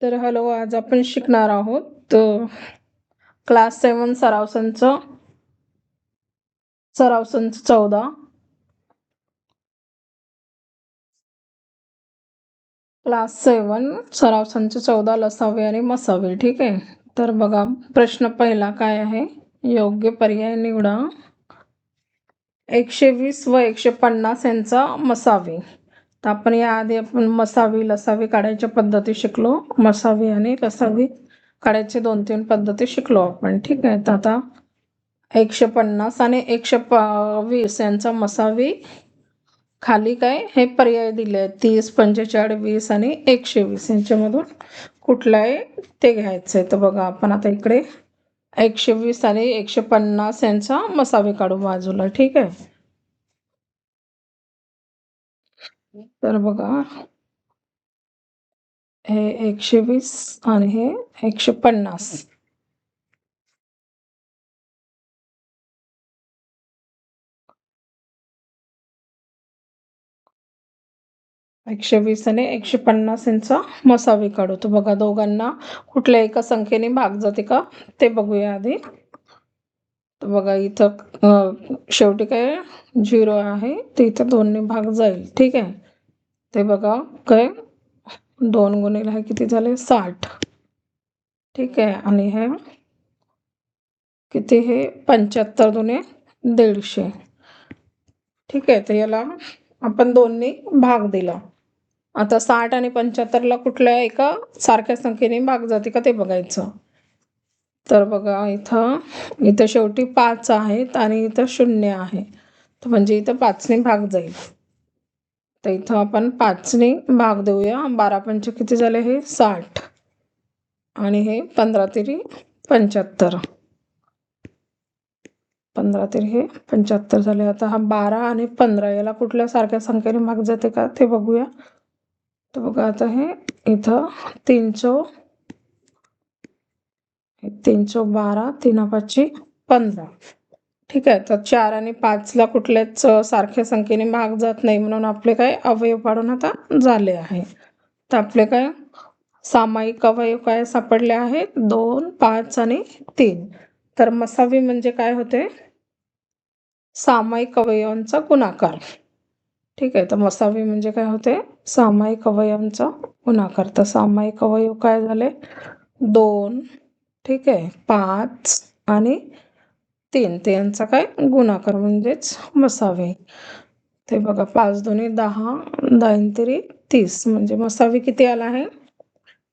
तर हॅलो, आज आपण शिकणार आहोत क्लास 7 सराव संच 14. क्लास 7 सराव संच 14 लसावे आणि मसावे. ठीक आहे. तर बघा, प्रश्न पहिला काय आहे, योग्य पर्याय निवडा. 120 व 150 यांचा मसावी. तर आपण याआधी मसावी लसावी काढायच्या पद्धती शिकलो. मसावी आणि लसावी काढायचे 2-3 पद्धती शिकलो आपण. ठीक आहे. तर आता 150 आणि 120 यांचा मसावी खाली काय हे पर्याय दिले आहेत, 30, 45, 20 आणि 120 यांच्यामधून कुठलं आहे ते घ्यायचं आहे. तर बघा, आपण आता इकडे 120 आणि 150 यांचा मसावी काढू बाजूला. ठीक आहे. तर बघा, हे 120 आणि हे 150. 120 आणि 150 यांचा मसावी काढू. तर बघा, दोघांना कुठल्या एका संख्येने भाग जाते का ते बघूया आधी. तर बघा, इथं शेवटी काय 0 आहे, तर इथं 2ने भाग जाईल. ठीक आहे. ते बघा, काय 2 गुणिले हे किती झाले, 60. ठीक आहे. आणि हे किती, हे 75 दुने 150. ठीक आहे. तर याला आपण 2ने भाग दिला. आता 60 आणि 75ला कुठल्या एका सारख्या संख्येने भाग जाते का ते बघायचं. तर बघा, इथं शेवटी 5 आहेत आणि इथं 0 आहे, तर म्हणजे इथं 5ने भाग जाईल. तर इथं आपण 5ने भाग देऊया. 12 पंच किती झाले, हे 60 आणि हे 15 तिरी 75. 15 तिरी हे 75 झाले. आता हा 12 आणि 15 याला कुठल्या सारख्या संख्येने भाग जाते का ते बघूया. तर बघा, आता हे इथं 312, 3 15. ठीक आहे. तर 4 आणि 5ला कुठल्याच सारख्या संख्येने भाग जात नाही, म्हणून आपले काय अवयव पाडून आता झाले आहे. तर आपले काय सामायिक अवयव काय सापडले आहेत, 2, 5 आणि 3. तर मसावी म्हणजे काय होते, सामायिक अवयवांचा गुणाकार. ठीक आहे. तर मसावी म्हणजे काय होते, सामायिक अवयवांचा गुणाकार. तर सामायिक अवयव काय झाले, 2, ठीक आहे, 5 आणि 3, ते यांचा काय गुणाकार म्हणजेच मसावी. ते बघा, 5 दुने 10, 10 तिरी 30, म्हणजे मसावी किती आला आहे,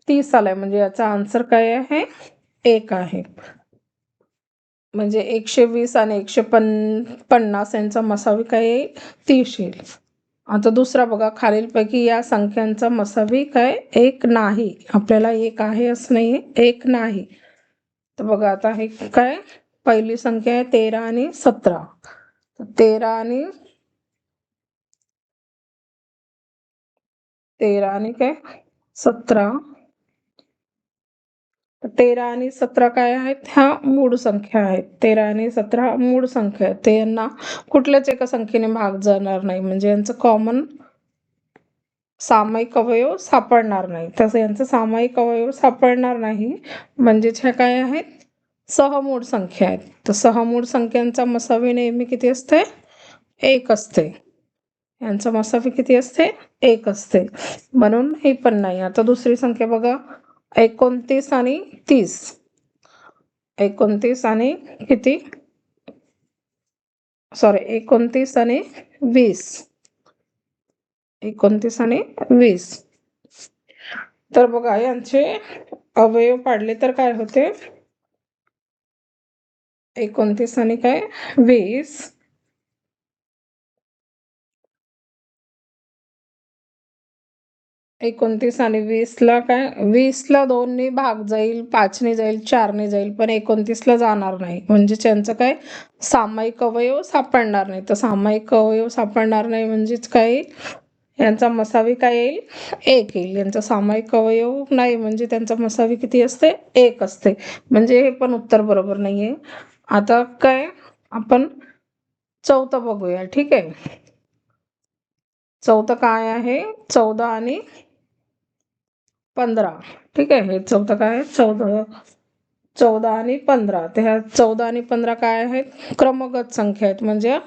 30 आलाय. म्हणजे याचा आन्सर काय आहे, 1 आहे. म्हणजे 120 आणि 150 यांचा मसावी काय येईल, 30 येईल. आता दुसरा बघा, खालीलपैकी या संख्यांचा मसावी काय 1 नाही. आपल्याला 1 आहे असं नाही, 1 नाही. तर बघा, आता हे काय पहिली संख्या आहे 13 आणि 17. 13 आणि काय 17. 13 आणि 17 काय आहेत, ह्या मूळ संख्या आहेत. 13 आणि 17 मूळ संख्या आहेत. ते यांना कुठल्याच एका संख्येने भाग जाणार नाही, म्हणजे यांचं कॉमन सामायिक अवयव सापडणार नाही. तसं यांचं सामायिक अवयव सापडणार नाही, म्हणजेच ह्या काय आहेत, सहमूळ संख्या आहेत. तर सहमूळ संख्यांचा मसावी नेहमी किती असते, 1 असते. यांचा मसावी किती असते, 1 असते, म्हणून हे पण नाही. आता दुसरी संख्या बघा, 29 आणि 30. 29 आणि किती, 29 आणि 20. 29 आणि 20. तर बघा, यांचे अवयव पाडले तर काय होते, 29 आणि काय 20. 29 आणि 20ला काय, 20ला 2ने भाग जाईल, 5ने जाईल, 4ने जाईल, पण 29ला जाणार नाही. म्हणजे त्यांचं काय सामायिक अवयव सापडणार नाही. तर सामायिक अवयव सापडणार नाही म्हणजेच काय, यांचा मसावी काय येईल, 1 येईल. यांचा सामायिक अवयव नाही म्हणजे त्यांचा मसावी किती असते, 1 असते. म्हणजे हे पण उत्तर बरोबर नाहीये. आता काय आपण चौथं बघूया. ठीक आहे. चौथं काय आहे, 14 आणि 15. ठीक आहे, हे चौथं काय आहे? 14 आणि 15. तर ह्या 14 आणि 15 काय आहेत? क्रमगत संख्या आहेत, म्हणजे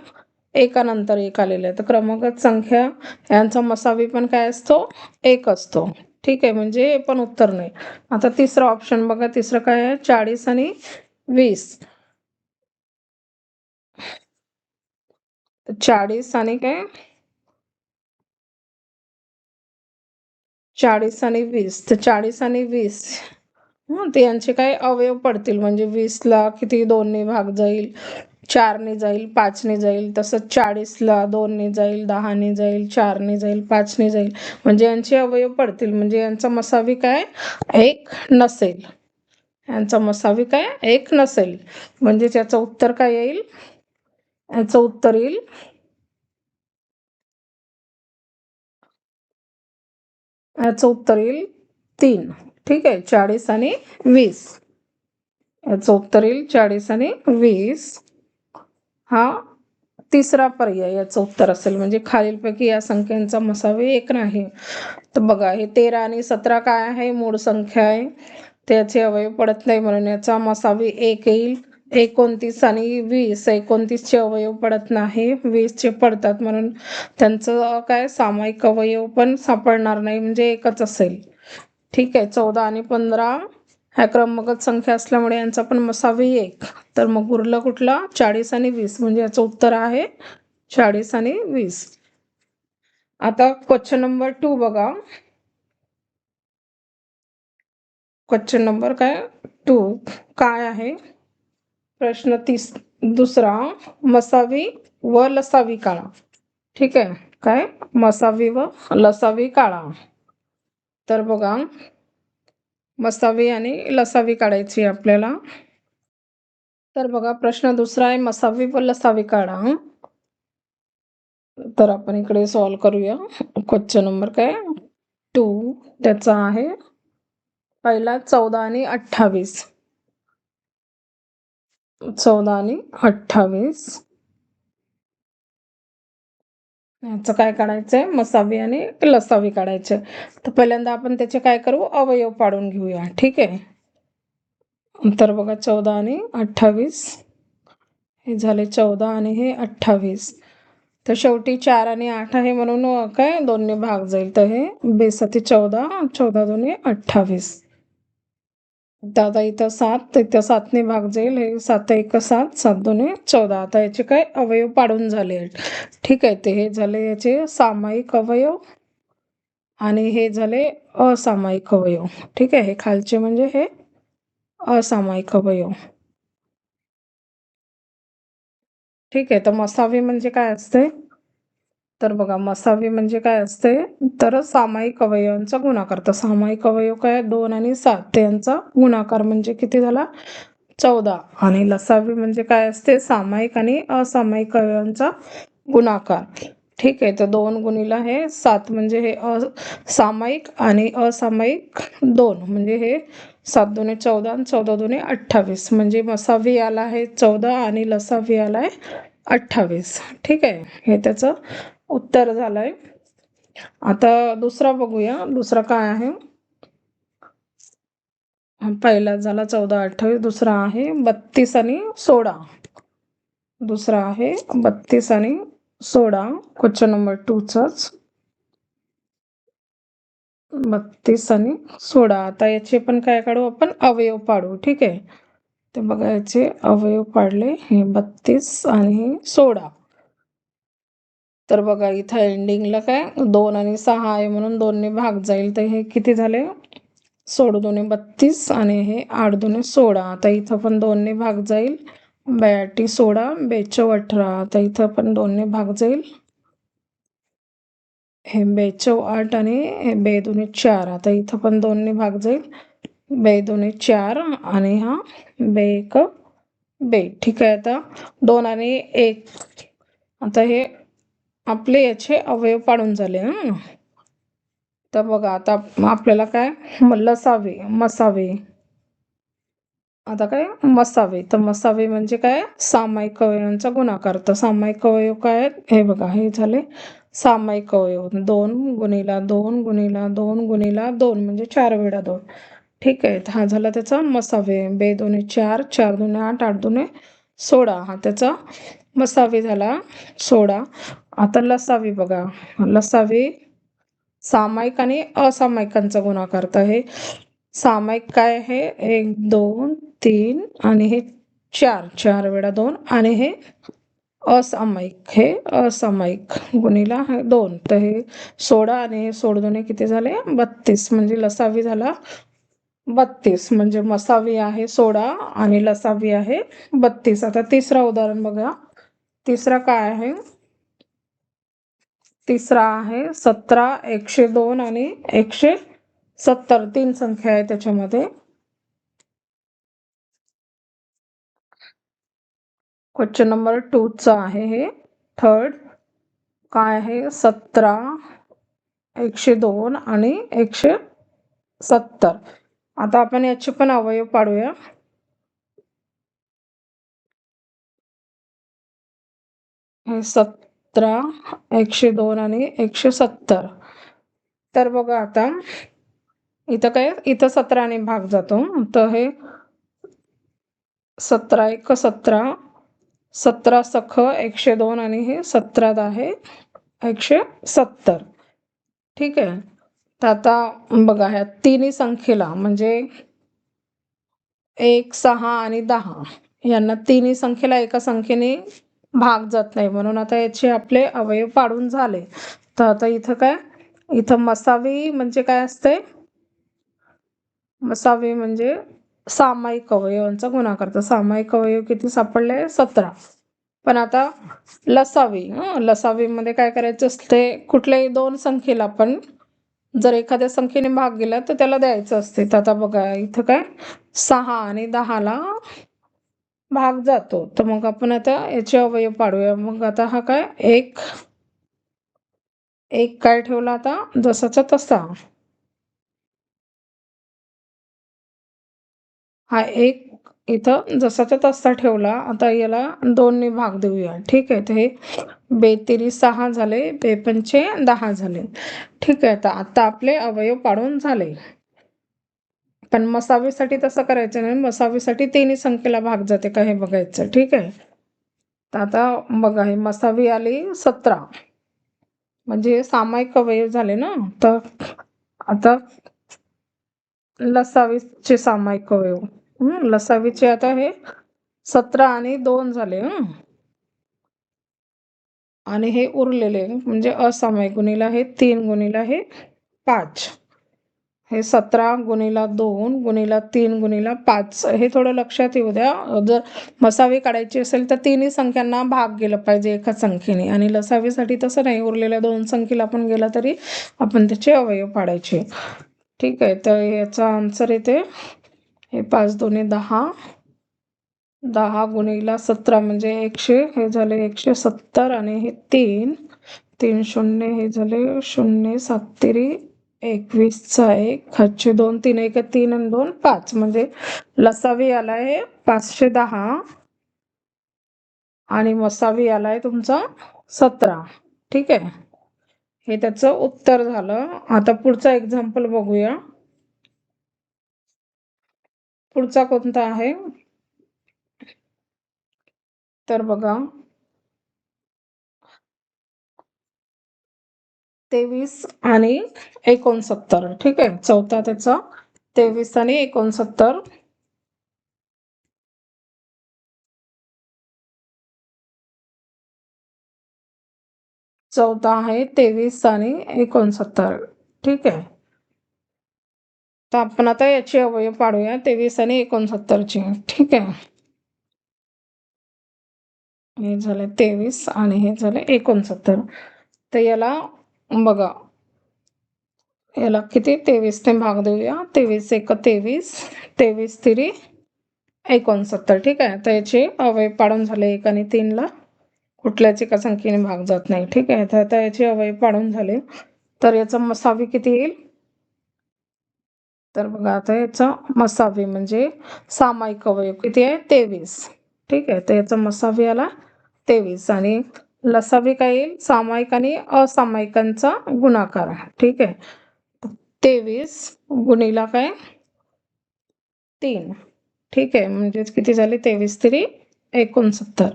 एकानंतर एक आलेले आहेत. तर क्रमगत संख्या यांचा मसावी पण काय असतो? एक असतो. ठीक आहे, म्हणजे हे पण उत्तर नाही. आता तिसरं ऑप्शन बघा, तिसरं काय आहे? 40 आणि 20. 40 आणि काय? 40 आणि 20. तर 40 आणि 20 ते यांचे काय अवयव पडतील, म्हणजे 20ला किती 2ने भाग जाईल, 4ने जाईल, 5ने जाईल. तसंच 40ला 2ने जाईल, 10ने जाईल, 4ने जाईल, 5ने जाईल. म्हणजे यांचे अवयव पडतील, म्हणजे यांचा मसावी काय? एक नसेल. यांचा मसावी काय? एक नसेल. म्हणजे त्याचं उत्तर काय येईल? याचं उत्तर येईल याचं उत्तर येईल 3. ठीक आहे, 40 आणि 20. याचं उत्तर येईल 40 आणि 20. हा तिसरा पर्याय याचं उत्तर असेल. म्हणजे खालीलपैकी या संख्यांचा मसावी एक नाही. तर बघा, हे 13 आणि 17 काय आहे? मूळ संख्या आहे, त्याचे अवयव पडत नाही, म्हणून याचा मसावी एक येईल. 29 आणि 20, 29चे अवयव पडत नाही, 20चे पडतात, म्हणून त्यांचं काय सामायिक अवयव पण सापडणार नाही, म्हणजे एकच असेल. ठीक आहे, 14 आणि 15 ह्या क्रमगत संख्या असल्यामुळे यांचा पण मसावी एक. तर मग उरलं कुठला? 40 आणि 20. म्हणजे याचं उत्तर आहे 40 आणि 20. आता क्वेश्चन नंबर 2 बघा. क्वेश्चन नंबर काय 2 काय आहे? प्रश्न दुसरा, मसावी व लसावी काढा. ठीक आहे, काय? मसावी व लसावी काढा. तर बघा, मसावी आणि लसावी काढायची आपल्याला. तर बघा, प्रश्न दुसरा आहे, मसावी व लसावी काढा. तर आपण इकडे सॉल्व करूया. क्वेश्चन नंबर काय 2 त्याचा आहे पहिला 14 आणि 28. 14 आणि 28 याचं काय काढायचंय? मसावी आणि लसावी काढायचे. तर पहिल्यांदा आपण त्याचे काय करू? अवयव पाडून घेऊया. ठीक आहे, तर बघा, 14 आणि 28 हे झाले 14 आणि हे 28. तर शेवटी 4 आणि 8 आहे, म्हणून काय 2ने भाग जाईल. तर हे 2 14, 14 2 28. तर आता इथं 7, इथं 7ने भाग जाईल. हे 7 1 7, 7 2 14. आता याचे काय अवयव पाडून झाले. ठीक आहे, ते हे झाले याचे सामायिक अवयव आणि हे झाले असामायिक अवयव. ठीक आहे, हे खालचे म्हणजे हे असामायिक अवयव. ठीक आहे, तर मसावी म्हणजे काय असते? तर बघा, मसावी म्हणजे काय असते? तर सामायिक अवयवांचा गुणाकार. तर सामायिक अवयव काय? 2 आणि 7, त्यांचा गुणाकार म्हणजे किती झाला? 14. आणि लसावी म्हणजे काय असते? सामायिक आणि असामायिक अवयवांचा गुणाकार. ठीक आहे, तर 2 गुणिला हे 7, म्हणजे हे सामायिक आणि असामायिक 2, म्हणजे हे 7 2 14 आणि 14 2 28. म्हणजे मसावी आला आहे 14 आणि लसावी आला आहे 28. ठीक आहे, हे त्याचं उत्तर झालंय. आता दुसरा बघूया. दुसरा काय आहे? पहिला झाला 14 28. दुसरा आहे 32 आणि 16. दुसरा आहे 32 आणि 16. क्वेश्चन नंबर 2चाच 32 आणि 16. आता याचे पण काय काढू आपण? अवयव पाडू. ठीक आहे, ते बघा, याचे अवयव पाडले, हे 32 आणि हे 16. तर बघा, इथं एंडिंगला काय 2 आणि 6 आहे, म्हणून 2ने भाग जाईल. तर हे किती झाले? 16 2 32 आणि हे 8 2 16. आता इथं पण 2ने भाग जाईल. 82 16 42 18. आता इथं पण 2ने भाग जाईल. हे 42 8 आणि हे 2 2 4. आता इथं पण 2ने भाग जाईल. 2 2 4 आणि हा 2 1 2. ठीक आहे, आता 2 आणि 1. आता हे आपले याचे अवयव पाडून झाले. तर बघा, आता आपल्याला काय? लसावी मसावी आता काय मसावे, तर मसावे म्हणजे काय सामायिक अवयवांचा गुणाकार. तर सामायिक अवयव काय आहेत हे बघा, हे झाले सामायिक अवयव. 2 गुणिला 2 गुणिला 2 गुणिला 2 म्हणजे 4 वेळा 2. ठीक आहे, हा झाला त्याचा मसावे. 2 दुणे 4, 4 दुणे 8, 8 दुणे 16, हा त्याचा मसावी झाला 16. आता लसावी बघा, लसावी सामायिक आणि असामायिकांचा गुणाकार. तर हे सामायिक काय आहे 1 2 3 आणि हे 4, 4 वेळा 2 आणि हे असामायिक, हे असामायिक गुणिला 2. तर हे 16 आणि हे 16 दुणे किती झाले 32, म्हणजे लसावी झाला 32. म्हणजे मसावी आहे 16 आणि लसावी आहे 32. आता तिसरा उदाहरण बघा. तिसरा काय आहे, तिसरा आहे 17, 102 आणि 170. 3 संख्या आहे त्याच्यामध्ये. क्वेश्चन नंबर 2चा आहे हे थर्ड. काय आहे 17, 102 आणि 170. आता आपण याचे पण अवयव पाडूया. हे 17, 102 आणि 170. तर बघा आता इथं काय, इथं 17ने भाग जातो. तर हे 17 1 17, 17 सख 102 आणि हे 17 आहे 170. ठीक आहे. तर आता बघा ह्या तिन्ही संख्येला म्हणजे 1 6 आणि 10 यांना तिन्ही संख्येला एका संख्येने भाग जात नाही, म्हणून आता याचे आपले अवयव पाडून झाले. तर आता इथं काय, इथं मसावी म्हणजे काय असते, मसावी म्हणजे सामायिक अवयवांचा गुणाकार. तर सामायिक अवयव किती सापडले 17. पण आता लसावी, लसावीमध्ये काय करायचं असते, कुठल्याही 2 संख्येला आपण जर एखाद्या संख्येने भाग गेला तर त्याला द्यायचं असते. तर आता बघा इथं काय 6 आणि 10ला भाग जातो. तर मग आपण आता याचे अवयव पाडूया. मग आता हा काय एक काय ठेवला आता जसाचा तसा. हा एक इथं जसाचा तसा ठेवला. आता याला 2ने भाग देऊया. ठीक आहे, तर हे 2 6 झाले, 2 पंचे 10 झाले. ठीक आहे, तर आता आपले अवयव पाडून झाले. पण मसावीसाठी तसं करायचं नाही, मसावीसाठी तिन्ही संख्येला भाग जाते का हे बघायचं. ठीक आहे, तर आता बघा हे मसावी आली 17, म्हणजे सामायिक अवयव झाले ना. तर आता लसावीचे सामायिक अवयव, लसावीचे आता हे 17 आणि 2 झाले. आणि हे उरलेले म्हणजे असामायिक गुणिला हे 3 गुणिला हे 5, हे 17 गुणिला 2 गुणिला 3 गुणिला 5. हे थोडं लक्षात येऊ द्या. जर मसावी काढायची असेल तर तिन्ही संख्यांना भाग गेलं पाहिजे एका संख्येने, आणि लसावीसाठी तसं नाही, उरलेल्या 2 संख्येला आपण गेला तरी आपण त्याचे अवयव पाडायचे. ठीक आहे, तर याचा आन्सर येते हे 5 दुणे 10, 10 गुणिला 17 म्हणजे 100, हे झाले 170 आणि हे 3 3 शून्य हे झाले 0, 7 तिरी 21चा 1, हातचे 2 3 1 3 आणि 2 5, म्हणजे लसावी आलाय हे 510 आणि मसावी आलाय तुमचा 17. ठीक आहे, हे त्याचं उत्तर झालं. आता पुढचा एक्झाम्पल बघूया. पुढचा कोणता आहे, तर बघा 23 आणि 69. ठीक आहे, चौथा त्याचा 23 आणि 69. चौथा आहे 23 आणि 69. ठीक आहे, तर आपण आता याचे अवयव पाडूया 23 आणि 69चे. ठीक आहे, हे झाले 23 आणि हे झाले 69. तर याला बघा, याला किती 23ने भाग देऊया. 23 1 23, 23 तिरी 69. ठीक आहे, तर याचे अवयव पाडून झाले 1 आणि 3ला कुठल्याच एका संख्येने भाग जात नाही. ठीक आहे, तर आता याचे अवयव पाडून झाले. तर याचा मसावी किती येईल, तर बघा आता याचा मसावी म्हणजे सामायिक अवयव किती आहे 23. ठीक आहे, तर याचा मसावी आला 23 आणि लसावी काय येईल सामायिक आणि असामायिकांचा गुणाकार. ठीक आहे, 23 गुणिला काय 3. ठीक आहे, म्हणजेच किती झाले 23 तरी 69.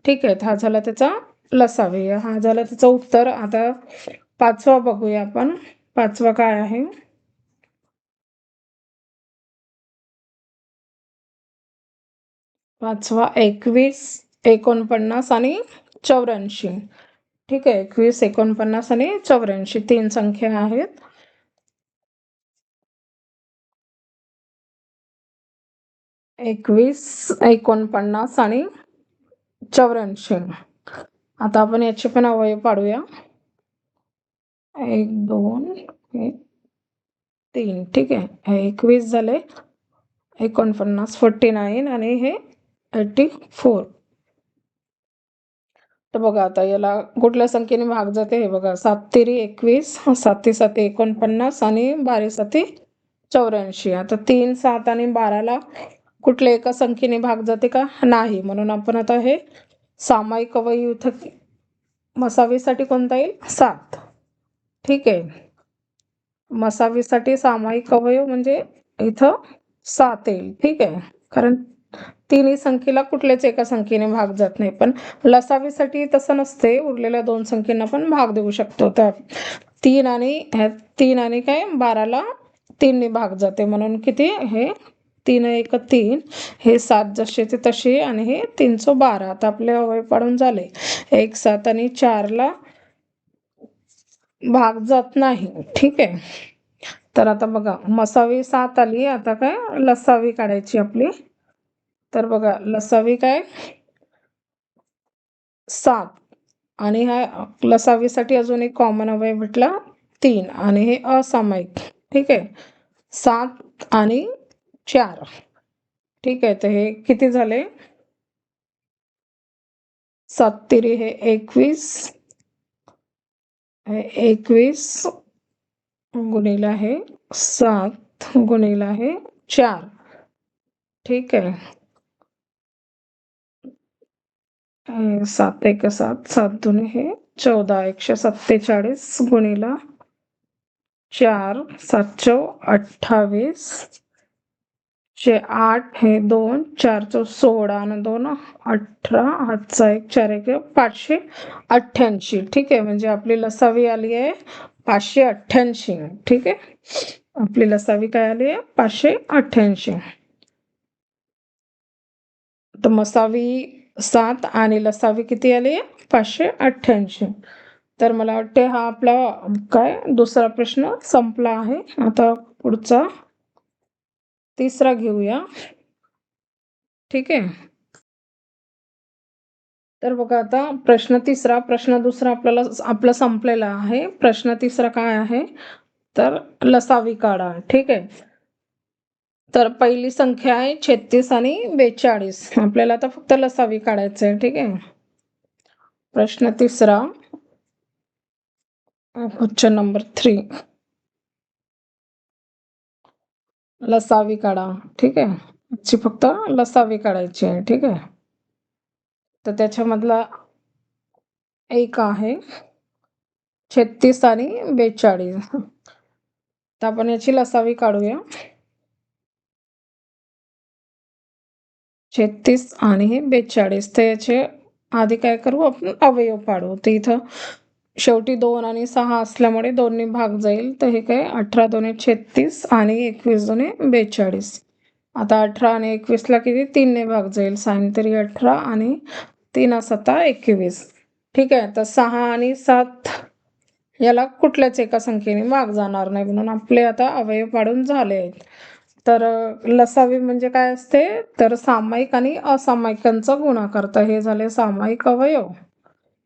ठीक आहे, हा झाला त्याचा लसावी, हा झाला त्याचं उत्तर. आता पाचवा बघूया आपण. पाचवा काय आहे, पाचवा 21, 49 आणि 84. ठीक आहे, 21, 49 आणि 84 तीन संख्या आहेत. 21, 49 आणि 84. आता आपण याचे पण अवयव पाडूया. 1 2 3. ठीक आहे, 21 झाले, 49 49 आणि हे 84. तर बघा आता याला कुठल्या संख्येने भाग जाते हे बघा. 7 तेरी 21, 7 7 49 आणि 12 7 84. आता 3 7 आणि 12ला कुठल्या एका संख्येने भाग जाते का नाही, म्हणून आपण आता हे सामायिक अवयव इथं मसावीसाठी कोणता येईल 7. ठीक आहे, मसावीसाठी सामायिक अवयव म्हणजे इथं 7 येईल. ठीक आहे, कारण तिन्ही संख्येला कुठल्याच एका संख्येने भाग जात नाही, पण लसावीसाठी तसं नसते, उरलेल्या 2 संख्येना पण भाग देऊ शकतो. तर 3 आणि काय 12ला 3 ने भाग जाते, म्हणून किती हे 3 1 3, हे 7 जसेचे तसे आणि हे 3 12. आता आपले अवयव पाडून झाले. 1 7 आणि 4ला भाग जात नाही. ठीक आहे, तर आता बघा मसावी 7 आली, आता काय लसावी काढायची आपली. तर बघा लसावी काय 7 आणि हा लसावीसाठी अजून एक कॉमन अवयव भेटला 3 आणि हे असामायिक. ठीक आहे, 7 आणि 4. ठीक आहे, तर हे किती झाले 7 तिरी हे 21, 21 गुणिला हे 7 गुणिला हे 4. ठीक आहे, 7 1 7, 7 2 हे 14, 147 गुणिला 4, 7 28, 8 हे 2, 4 16 आणि 2 18, हातचा 1 4 1 588. ठीक आहे, म्हणजे आपली लसावी आली आहे 588. ठीक आहे, आपली लसावी काय आली आहे 588. तर मसावी 7 आणि लसावी किती आली आहे 588. तर मला वाटते हा आपला काय दुसरा प्रश्न संपला आहे. आता पुढचा तिसरा घेऊया. ठीक आहे, तर बघा आता प्रश्न तिसरा, प्रश्न दुसरा आपला संपलेला आहे. प्रश्न तिसरा काय आहे, तर लसावी काढा. ठीक आहे, तर पहिली संख्या आहे 36 आणि 42. आपल्याला आता फक्त लसावी काढायचं आहे. ठीक आहे, प्रश्न तिसरा क्वेश्चन नंबर 3, लसावी काढा. ठीक आहे, याची फक्त लसावी काढायची आहे. ठीक आहे, तर त्याच्यामधला एक आहे 36 आणि 42. तर आपण याची लसावी काढूया. 36 आणि हे 42, तर याचे आधी काय करू आपण अवयव पाडू. तर इथं शेवटी 2 आणि 6 असल्यामुळे 2 ने भाग जाईल. तर हे काय 18 2 36 आणि 21 2 42. आता 18 आणि 21ला किती 3 ने भाग जाईल. 6 तरी 18 आणि 3 7 21. ठीक आहे, तर 6 आणि 7 याला कुठल्याच एका संख्येने भाग जाणार नाही, म्हणून आपले आता अवयव पाडून झाले आहेत. तर लसावी म्हणजे काय असते, तर सामायिक आणि असामायिकांचा गुणाकार. तर हे झाले सामायिक अवयव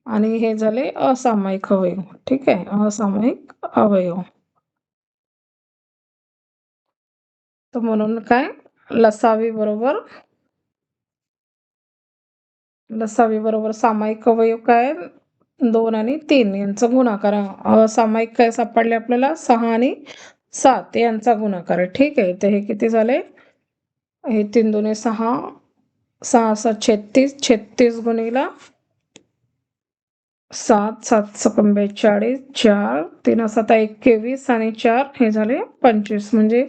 आणि हे झाले असामायिक अवयव. ठीक आहे, असामायिक अवयव. तर म्हणून काय लसावी बरोबर सामायिक अवयव काय 2 आणि 3 यांचा गुणाकार. असामायिक काय सापडले आपल्याला 6 आणि 7 यांचा गुणाकार आहे. ठीक आहे. तर हे किती झाले? हे 3 दुणे 6, 6 6 36, 36 गुणिला 7 7 सकम 42, 4 3 7 21 आणि 4 हे झाले 25, म्हणजे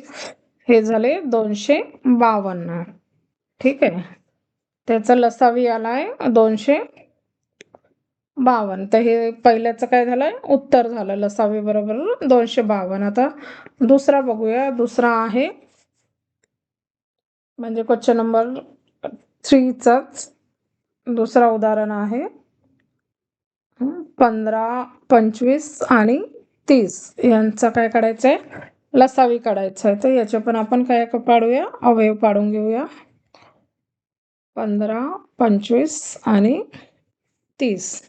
हे झाले 252. ठीक आहे. त्याचा लसावी आलाय 252. तर हे पहिल्याचं काय झालंय? उत्तर झालं. लसावी बरोबर 252. आता दुसरा बघूया. दुसरा आहे म्हणजे क्वेश्चन नंबर 3चाच दुसरा उदाहरण आहे. 15, 25 आणि 30 यांचा काय काढायचं आहे? लसावी काढायचं आहे. तर याचे पण आपण काय पाडूया? अवयव पाडून घेऊया. 15, 25 आणि 30.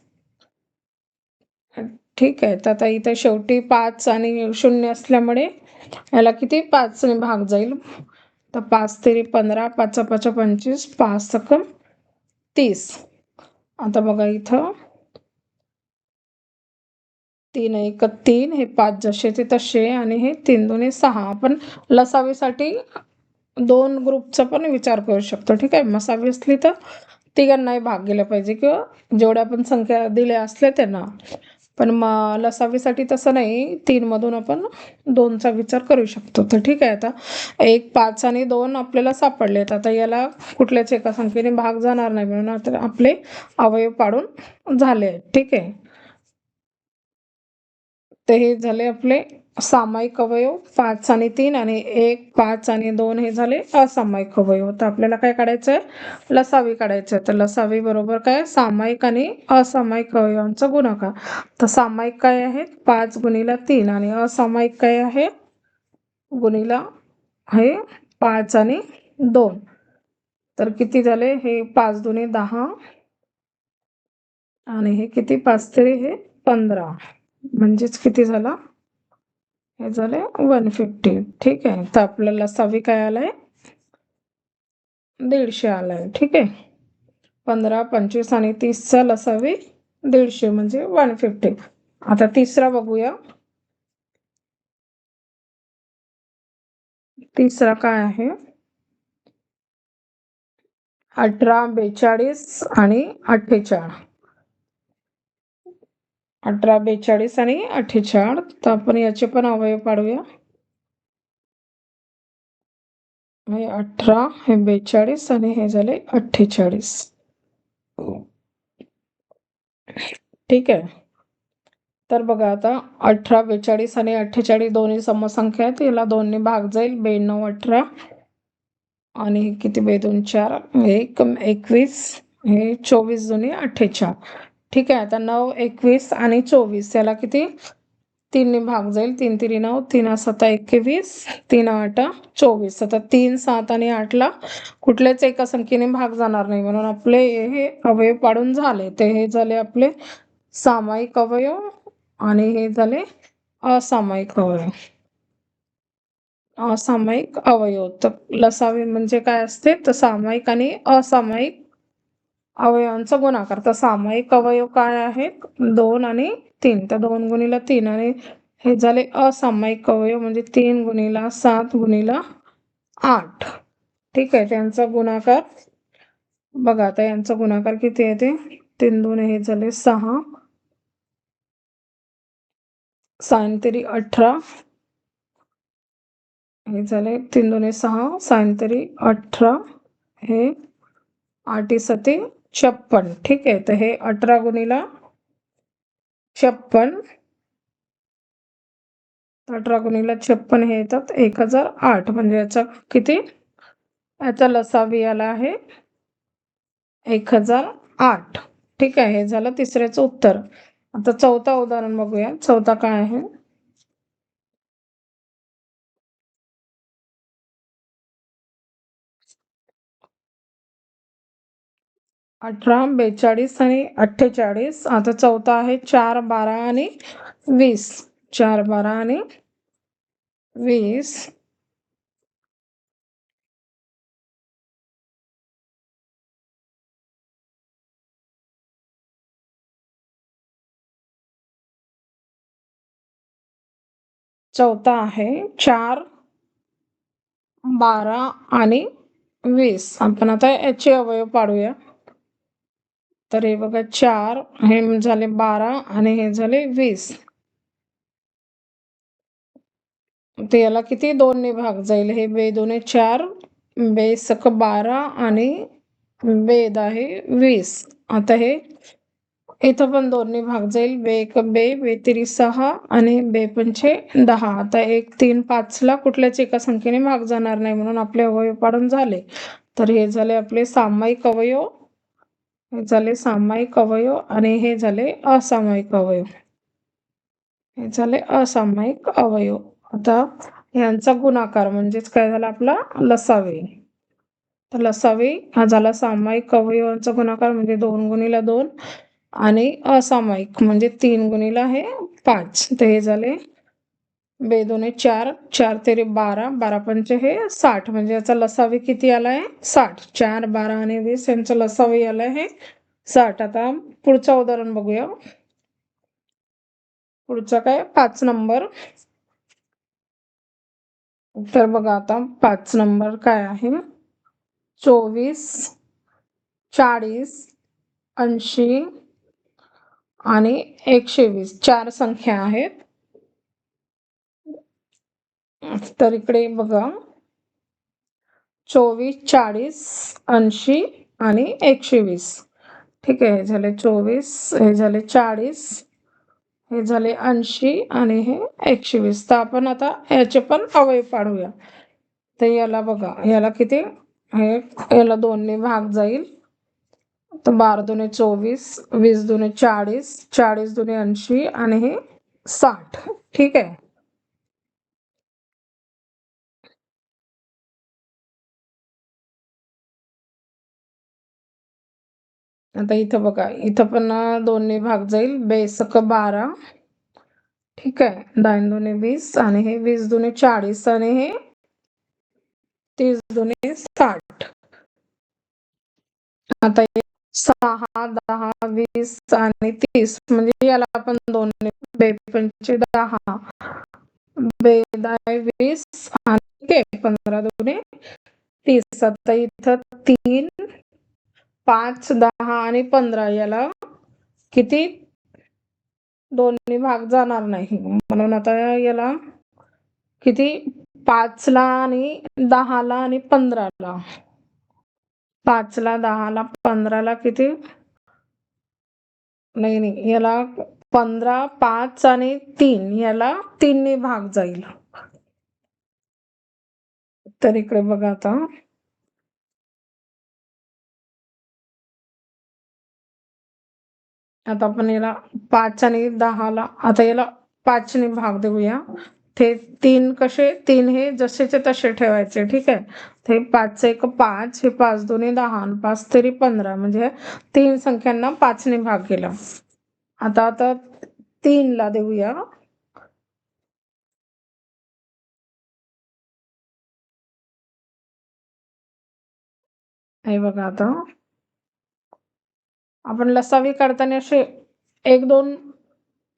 ठीक आहे. तर आता इथे शेवटी 5 आणि 0 असल्यामुळे याला किती? 5 ने भाग जाईल. तर 5 तेरी 15, 5 5 25, 5 सकम 30. आता बघा इथं 3 1 3, हे 5 जसेचे तसे आणि हे 3 दुणे 6. आपण लसावीसाठी 2 ग्रुपचा पण विचार करू शकतो. ठीक आहे. मसावी असली तर तिघांनाही भाग गेला पाहिजे किंवा जेवढ्या पण संख्या दिल्या असल्या त्यांना. पण लसावीसाठी तसं नाही. 3 मधून आपण 2चा विचार करू शकतो. तर ठीक आहे. आता 1 5 आणि 2 आपल्याला सापडलेत. आता याला कुठल्याच एका संख्येने भाग जाणार नाही, म्हणून आता आपले अवयव पाडून झाले. ठीक आहे. तर हे झाले आपले सामायिक अवयव 5 आणि 3, आणि 1 5 आणि 2 हे झाले असामायिक अवयव. तर आपल्याला काय काढायचं आहे? लसावी काढायचं आहे. तर लसावी बरोबर काय? सामायिक आणि असामायिक अवयवांचा गुणाकार. तर सामायिक काय आहेत? 5 गुणिला 3, आणि असामायिक काय आहे? गुणिला हे 5 आणि 2. तर किती झाले? हे 5 दुणे 10 आणि हे किती? 5 तरी हे 15, म्हणजेच किती झाला? हे झाले 150. ठीक आहे. तर आपल्याला लसावी काय आलाय? 150 आलाय. ठीक आहे. 15, 25 आणि 30चा लसावी 150 म्हणजे 150. आता तिसरा बघूया. तिसरा काय आहे? 18, 42 आणि 48. 18, 42 आणि 48. तर आपण याचे पण अवयव पाडूया. हे 18, हे 42 आणि हे झाले 48. ठीक आहे. तर बघा आता 18, 42 आणि 48 दोन्ही समसंख्या आहेत. याला 2 ने भाग जाईल. 92, 18 आणि हे किती? 2 2 4, 1 21, हे 24 दुणे 48. ठीक आहे. आता 9 21 आणि 24 याला किती? 3 ने भाग जाईल. 3 3 9, 3 7 21, 3 8 24. आता 3 7 आणि 8ला कुठल्याच एका संख्येने भाग जाणार नाही, म्हणून आपले हे अवयव पाडून झाले. ते हे झाले आपले सामायिक अवयव आणि हे झाले असामायिक अवयव. असामायिक अवयव. तर लसावी म्हणजे काय असते? तर सामायिक आणि असामायिक अवयवांचा गुणाकार. तर सामायिक अवयव काय आहेत? 2 आणि 3. तर 2 गुणिला 3 आणि हे झाले असामायिक अवयव म्हणजे 3 गुणिला 7 गुणिला 8. ठीक आहे. त्यांचा गुणाकार बघा. आता यांचा गुणाकार किती येते? 3 2 हे झाले 6, 6 तरी 18, हे झाले 3 2 6, 6 तरी 18, हे 8 7 56. ठीक आहे. तर हे 18 गुणिला 56, 18 गुणिला 56 हे येतात 1008. म्हणजे याचा किती? याचा लसावी आला आहे 1008. ठीक आहे. हे झालं तिसऱ्याचं उत्तर. आता चौथा उदाहरण बघूया. चौथा काय आहे? 18, 42 आणि 48. आता चौथा आहे 4 12 आणि 20. 4 12 आणि 20. चौथा आहे 4, 12 आणि 20. आपण आता याचे अवयव पाडूया. तर हे बघा 4, हे झाले 12 आणि हे झाले 20. तर याला किती 2 ने भाग जाईल. हे बे 2 4, बे सक 12 आणि बेद आहे 20. आता हे इथं पण 2 ने भाग जाईल. बे 1 बे, बे 3 6 आणि बे 5 10. आता 1 3 5 ला कुठल्याच एका संख्येने भाग जाणार नाही, म्हणून आपले अवयव पाडून झाले. तर हे झाले आपले सामायिक अवयव, हे झाले सामायिक अवयव आणि हे झाले असामायिक अवयव. हे झाले असामायिक अवयव. आता यांचा गुणाकार म्हणजेच काय झाला आपला लसावे. तर लसावे हा झाला सामायिक अवयवांचा गुणाकार म्हणजे 2 गुणिला 2 आणि असामायिक म्हणजे 3 गुणिला हे 5. तर हे झाले बे 2 4, 4 तेरे 12, 12 पंचे हे 60. म्हणजे याचा लसावी किती आलाय 60. 4, 12 आणि 20 यांचा लसावी आलाय हे 60. आता पुढचं उदाहरण बघूया. पुढचा काय 5 नंबर. तर बघा आता 5 नंबर काय आहे. 24, 40, 80 आणि 120 4 संख्या आहेत. तर इकडे बघा 24, 40, 80 आणि 120. ठीक आहे. हे झाले 24, हे झाले 40, हे झाले 80 आणि हे 120. तर आपण आता याचे पण अवयव पाडूया. तर याला बघा, याला किती, हे याला 2 ने भाग जाईल. तर 12 दुने 24, 20 दुने 40, 40 दुने 80 आणि हे 60. ठीक आहे. आता इथं बघा, इथं पण 2 ने भाग जाईल. बेसक 12. ठीक आहे. 10 दुने 20 आणि हे 20 दुने 40 आणि हे 30 दुने 60. आता 6, 10, 20 आणि 30 म्हणजे याला आपण 2 ने बे 5 10, बे 10 20 आणि 15 दुने 30. आता इथं 3, 5, 10 आणि 15 याला किती 2 ने भाग जाणार नाही, म्हणून आता याला किती 5 ला आणि 10 ला आणि 15 ला, 5 ला 10 ला 15 ला किती, नाही याला 15, 5 आणि 3 याला 3 ने भाग जाईल. तर इकडे बघा आता आपण याला 5 आणि 10 ला आता याला 5 ने भाग देऊया. ते 3 कसे 3 हे जसेचे तसे ठेवायचे. ठीक आहे. ते 5 1 5, हे 5 2 10 आणि 5 3 15 म्हणजे 3 संख्यांना 5 ने भाग केला. आता 3 ला देऊया. हे बघा आता आपण लसावी काढताना असे 1 2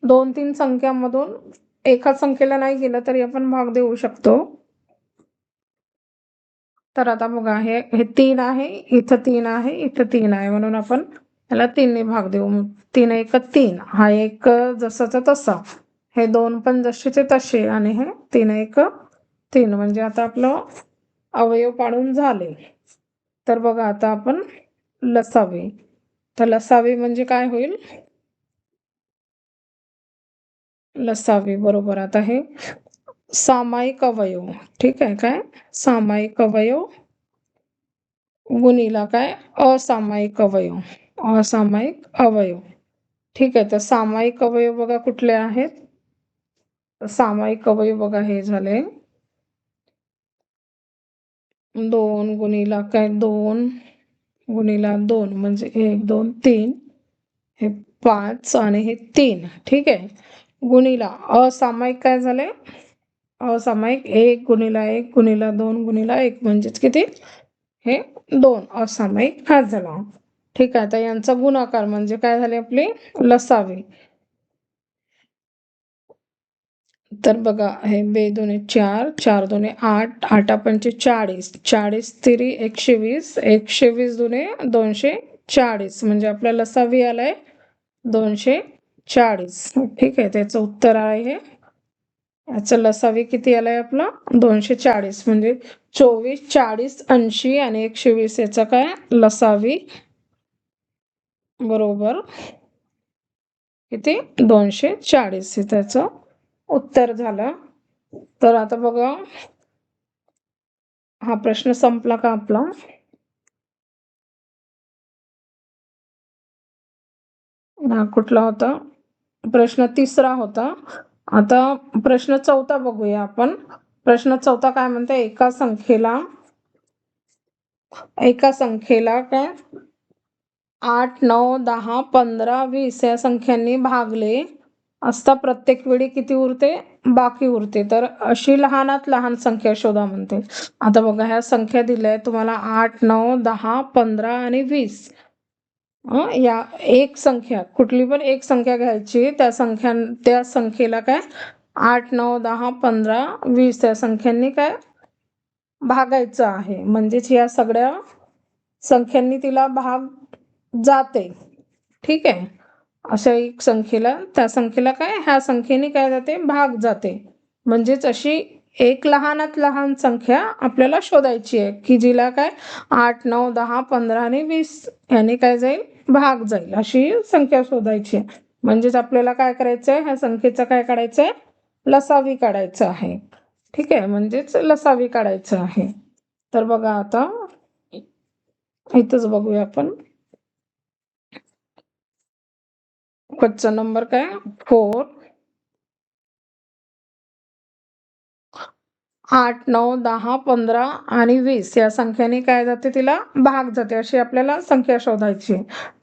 2 3 संख्यांमधून एका संख्येला नाही गेलं तरी आपण भाग देऊ शकतो. तर आता बघा, हे 3 आहे, इथं 3 आहे, इथं 3 आहे, म्हणून आपण याला 3 ने भाग देऊ. 3 1 3, हा 1 जसाचा तसा, हे 2 पण जसेचे तसे आणि हे 3 1 3 म्हणजे आता आपलं अवयव पाडून झाले. तर बघा आता आपण लसावी. तर लसावी म्हणजे काय होईल, लसावी बरोबर. आता हे सामायिक अवयव. ठीक आहे. काय सामायिक अवयव गुणिला काय असामायिक अवयव, असामायिक अवयव. ठीक आहे. तर सामायिक अवयव बघा कुठले आहेत. सामायिक अवयव बघा हे झाले 2 गुणिला काय 2 गुणिला 2 म्हणजे 1 2 3, हे 5 आणि हे 3. ठीक आहे. गुणिला असामायिक काय झाले, असामायिक 1 गुणिला 1 गुणिला 2 गुणिला 1 म्हणजेच किती, हे 2 असामायिक हा झाला. ठीक आहे. आता यांचा गुणाकार म्हणजे काय झाले आपले लसावी. तर बघा हे 2 दुणे 4, 4 दुणे 8, 8 पंचे 40, 40 तिरी 120, 120 दुणे 240 म्हणजे आपला लसावी आलाय 240. ठीक आहे, त्याचं उत्तर आहे हे. याचं लसावी किती आलाय आपला 240 म्हणजे 24, 40, 80 आणि 120 याचा काय लसावी बरोबर किती 240 हे त्याचं उत्तर झालं. तर आता बघा हा प्रश्न संपला का आपला? हा कुठला होता? प्रश्न तिसरा होता. आता प्रश्न चौथा बघूया आपण. प्रश्न चौथा काय म्हणते, एका संख्येला काय 8, 9, 10, 15, 20 या संख्यांनी भागले असता प्रत्येक वेळी किती उरते बाकी उरते. तर अशी लहानात लहान संख्या शोधा म्हणते. आता बघा ह्या संख्या दिल्या तुम्हाला 8, 9, 10, 15 आणि 20. या एक संख्या कुठली पण एक संख्या घ्यायची, त्या संख्येला काय 8, 9, 10, 15, 20 या संख्यांनी काय भागायचं आहे. म्हणजेच या सगळ्या संख्यांनी तिला भाग जाते. ठीक आहे, अशा एक संख्येला त्या संख्येला काय ह्या संख्येने काय जाते भाग जाते. म्हणजेच अशी एक लहानात लहान संख्या आपल्याला शोधायची आहे की जिला काय 8, 9, 10, 15 आणि 20 याने काय जाईल भाग जाईल, अशी संख्या शोधायची आहे. म्हणजेच आपल्याला काय करायचं आहे, ह्या संख्येचं काय काढायचं आहे लसावी काढायचं आहे. ठीक आहे, म्हणजेच लसावी काढायचं आहे. तर बघा आता इथंच बघूया आपण. क्वेश्चन नंबर काय 4. 8, 9, 10, 15 आणि 20 या संख्येने काय जाते तिला भाग जाते, अशी आपल्याला संख्या शोधायची.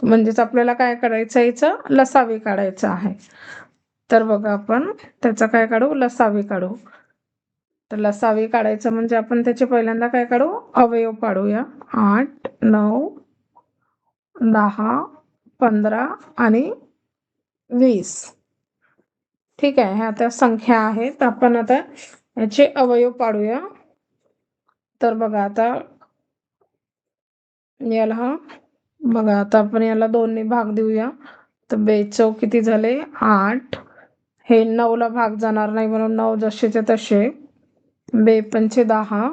म्हणजेच आपल्याला काय करायचं याचं लसावी काढायचं आहे. तर बघा आपण त्याचा काय काढू लसावी काढू. तर लसावी काढायचं म्हणजे आपण त्याचे पहिल्यांदा काय काढू अवयव काढूया. 8, 9, 10, 15 आणि 20. ठीक आहे, ह्या आता संख्या आहेत. आपण आता याचे अवयव पाडूया. तर बघा आता याला बघा आता आपण याला 2 ने भाग देऊया. तर 2 किती झाले 8. हे 9 ला भाग जाणार नाही म्हणून 9 जसेचे तसे. 2 पंचे 10,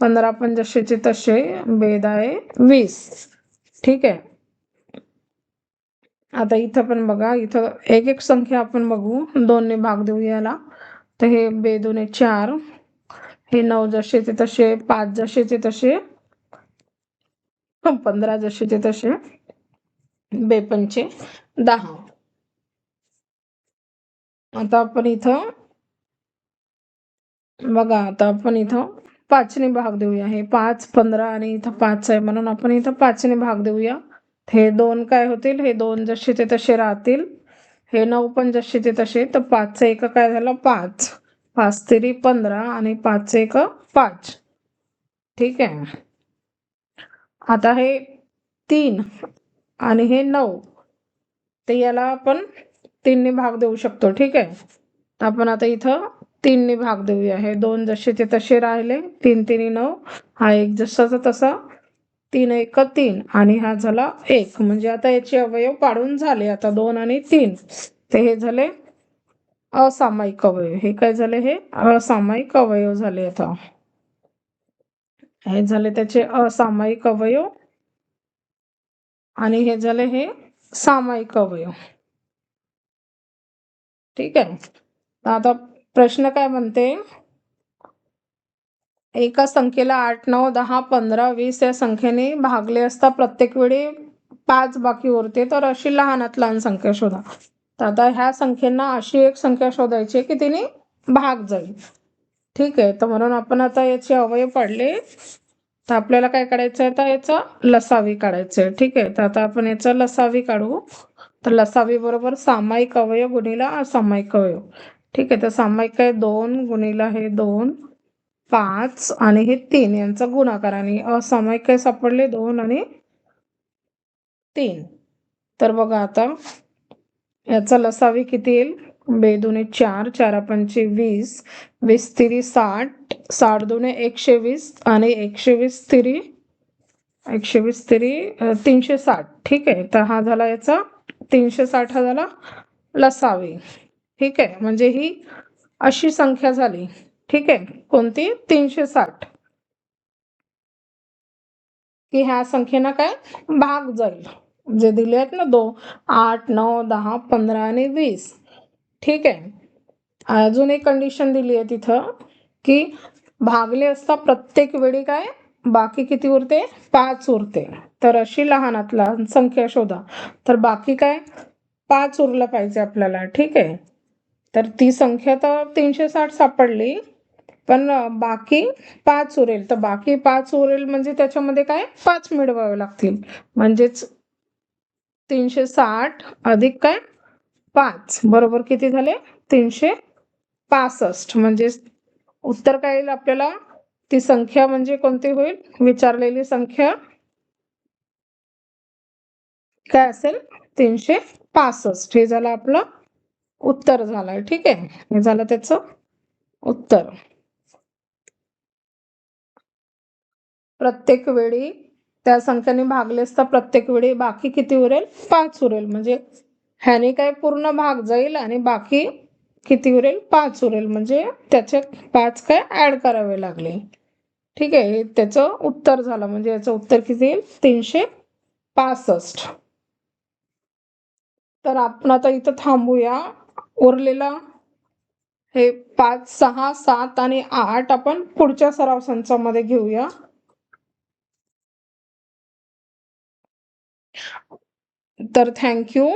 15 पण जसेचे तसे, 2 10 20. ठीक आहे, आता इथं पण बघा इथं एक एक संख्या आपण बघू. 2 ने भाग देऊ याला. तर हे 2 दुणे 4, हे 9 जसेचे तसे, 5 जसेचे तसे, 15 जसेचे तसे, 2 पंचे 10. आता आपण इथं बघा आता आपण इथं 5 ने भाग देऊया. हे 5, 15 आणि इथं 5 आहे म्हणून आपण इथं 5 ने भाग देऊया. हे 2 काय होतील, हे 2 जसेचे तसे राहतील. हे 9 पण जसेचे तसे. तर 5 एक काय झालं 5, 5 तिरी 15 आणि 5 एक 5. ठीक आहे, आता हे 3 आणि हे 9 ते याला आपण 3 ने भाग देऊ शकतो. ठीक आहे, आपण आता इथं 3 ने भाग देऊया. हे 2 जसेचे तसे राहिले, 3 3 9, हा एक जसाचा तसा, 3 एक 3 आणि हा झाला 1. म्हणजे आता याचे अवयव पाडून झाले. आता 2 आणि 3 ते हे झाले असामायिक अवयव. हे काय झाले हे असामायिक अवयव झाले. आता हे झाले त्याचे असामायिक अवयव आणि हे झाले हे सामायिक अवयव. ठीक आहे, आता प्रश्न काय म्हणते, एका संख्येला 8, 9, 10, 15, 20 या संख्येने भागले असता प्रत्येक वेळी 5 बाकी उरते. तर अशी लहानात लहान संख्या शोधा. तर आता ह्या संख्येना अशी एक संख्या शोधायची की तिने भाग जाईल. ठीक आहे, तर म्हणून आपण आता याचे अवयव पाडले. तर आपल्याला काय काढायचं आहे, आता याचा लसावी काढायचं आहे. ठीक आहे, तर आता आपण याचा लसावी काढू. तर लसावी बरोबर सामायिक अवयव गुणिला असामायिक अवयव. ठीक आहे, तर सामायिक काय 2 गुणिला हे 2, 5 आणि हे 3 यांचा गुणाकार आणि असामायिक काय सापडले 2 आणि 3. तर बघा आता याचा लसावी किती येईल 2 4, 4 पंचे 20, 20 तिरी 60, 60 2 120 आणि 120 तिरी 360. ठीक आहे, तर हा झाला याचा 360 हा झाला लसावी. ठीक आहे, म्हणजे ही अशी संख्या झाली. ठीक आहे, कोणती 360, की ह्या संख्येनं काय भाग जाईल, जे दिले आहेत ना 8 9 10 15 आणि 20. ठीक आहे, अजून एक कंडिशन दिली आहे तिथं, की भागले असता प्रत्येक वेळी काय बाकी किती उरते 5 उरते. तर अशी लहानात लहान संख्या शोधा. तर बाकी काय 5 उरलं पाहिजे आपल्याला. ठीक आहे, तर ती संख्या तर 360 सापडली, पण बाकी 5 उरेल. तर बाकी 5 उरेल म्हणजे त्याच्यामध्ये काय 5 मिळवावे लागतील. म्हणजेच 360 अधिक काय 5 बरोबर किती झाले 365. म्हणजे उत्तर काय येईल आपल्याला, ती संख्या म्हणजे कोणती होईल, विचारलेली संख्या काय असेल 365. हे झालं आपलं उत्तर झालं. ठीक आहे, हे झालं त्याचं उत्तर. प्रत्येक वेळी त्या संख्येने भागलेस तर प्रत्येक वेळी बाकी किती उरेल 5 उरेल. म्हणजे ह्याने काय पूर्ण भाग जाईल आणि बाकी किती उरेल 5 उरेल. म्हणजे त्याचे 5 काय ऍड करावे लागले. ठीक आहे, त्याचं उत्तर झालं. म्हणजे याचं उत्तर किती येईल 365. तर आपण आता इथं थांबूया. उरलेला हे 5 6 7 आणि 8 आपण पुढच्या सराव संचामध्ये घेऊया. तर थँक्यू.